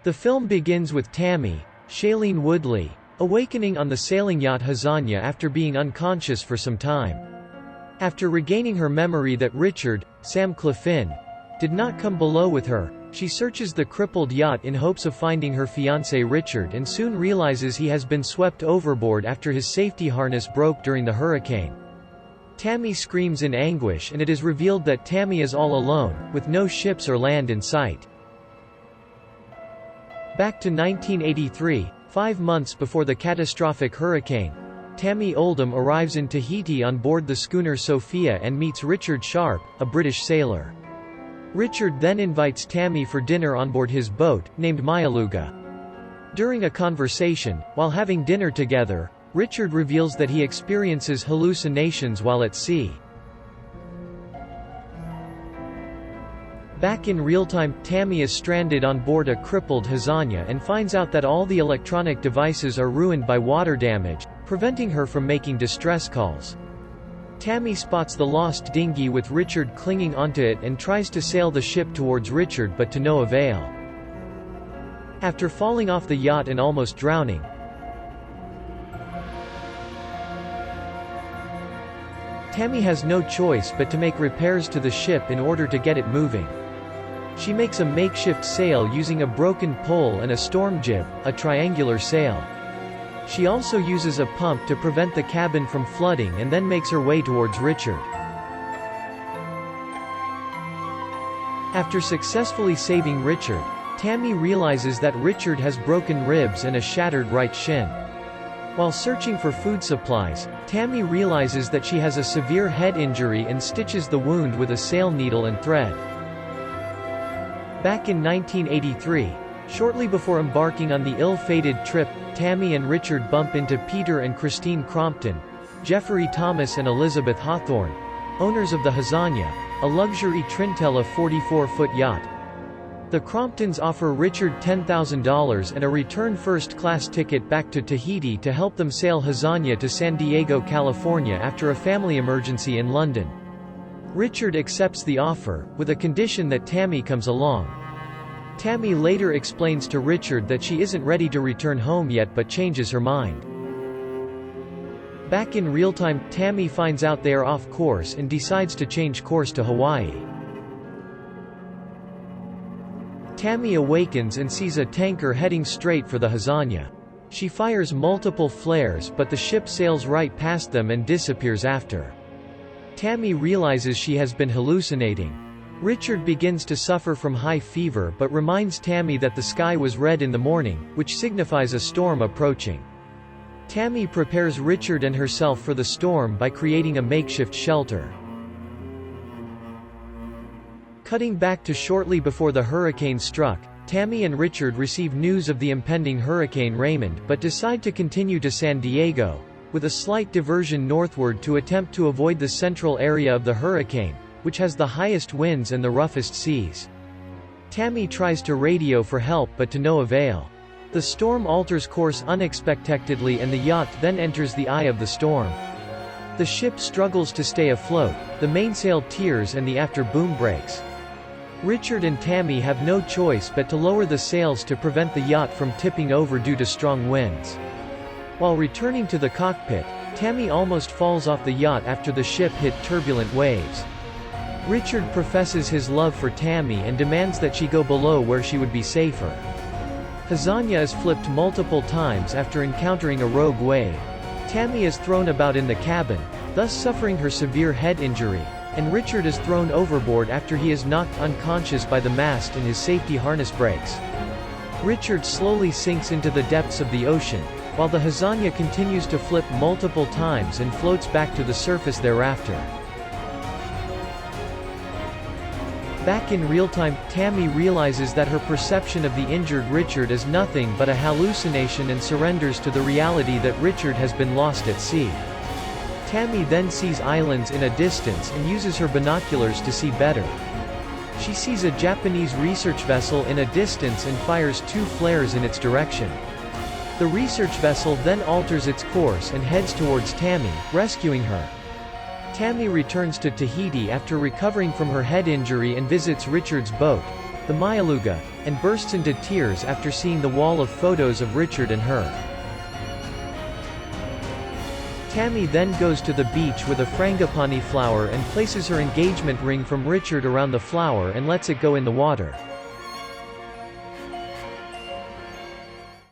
The film begins with Tami, Shailene Woodley, awakening on the sailing yacht Hazanya after being unconscious for some time. After regaining her memory that Richard, Sam Claflin, did not come below with her, she searches the crippled yacht in hopes of finding her fiancé Richard and soon realizes he has been swept overboard after his safety harness broke during the hurricane. Tami screams in anguish and it is revealed that Tami is all alone, with no ships or land in sight. Back to 1983, 5 months before the catastrophic hurricane, Tami Oldham arrives in Tahiti on board the schooner Sophia and meets Richard Sharp, a British sailor. Richard then invites Tami for dinner on board his boat, named Myaluga. During a conversation, while having dinner together, Richard reveals that he experiences hallucinations while at sea. Back in real time, Tami is stranded on board a crippled Hazanya and finds out that all the electronic devices are ruined by water damage, preventing her from making distress calls. Tami spots the lost dinghy with Richard clinging onto it and tries to sail the ship towards Richard but to no avail. After falling off the yacht and almost drowning, Tami has no choice but to make repairs to the ship in order to get it moving. She makes a makeshift sail using a broken pole and a storm jib, a triangular sail. She also uses a pump to prevent the cabin from flooding and then makes her way towards Richard. After successfully saving Richard, Tami realizes that Richard has broken ribs and a shattered right shin. While searching for food supplies, Tami realizes that she has a severe head injury and stitches the wound with a sail needle and thread. Back in 1983, shortly before embarking on the ill-fated trip, Tami and Richard bump into Peter and Christine Crompton, Jeffrey Thomas and Elizabeth Hawthorne, owners of the Hazanya, a luxury Trintella 44-foot yacht. The Cromptons offer Richard $10,000 and a return first-class ticket back to Tahiti to help them sail Hazanya to San Diego, California after a family emergency in London. Richard accepts the offer, with a condition that Tami comes along. Tami later explains to Richard that she isn't ready to return home yet but changes her mind. Back in real time, Tami finds out they are off course and decides to change course to Hawaii. Tami awakens and sees a tanker heading straight for the Hazanya. She fires multiple flares but the ship sails right past them and disappears after. Tami realizes she has been hallucinating. Richard begins to suffer from high fever but reminds Tami that the sky was red in the morning, which signifies a storm approaching. Tami prepares Richard and herself for the storm by creating a makeshift shelter. Cutting back to shortly before the hurricane struck, Tami and Richard receive news of the impending Hurricane Raymond but decide to continue to San Diego, with a slight diversion northward to attempt to avoid the central area of the hurricane, which has the highest winds and the roughest seas. Tami tries to radio for help but to no avail. The storm alters course unexpectedly and the yacht then enters the eye of the storm. The ship struggles to stay afloat, the mainsail tears and the after boom breaks. Richard and Tami have no choice but to lower the sails to prevent the yacht from tipping over due to strong winds. While returning to the cockpit, Tami almost falls off the yacht after the ship hit turbulent waves. Richard professes his love for Tami and demands that she go below where she would be safer. Hazanya is flipped multiple times after encountering a rogue wave. Tami is thrown about in the cabin, thus suffering her severe head injury, and Richard is thrown overboard after he is knocked unconscious by the mast and his safety harness breaks. Richard slowly sinks into the depths of the ocean, while the Hazanya continues to flip multiple times and floats back to the surface thereafter. Back in real time, Tami realizes that her perception of the injured Richard is nothing but a hallucination and surrenders to the reality that Richard has been lost at sea. Tami then sees islands in a distance and uses her binoculars to see better. She sees a Japanese research vessel in a distance and fires 2 flares in its direction. The research vessel then alters its course and heads towards Tami, rescuing her. Tami returns to Tahiti after recovering from her head injury and visits Richard's boat, the Mayaluga, and bursts into tears after seeing the wall of photos of Richard and her. Tami then goes to the beach with a frangipani flower and places her engagement ring from Richard around the flower and lets it go in the water.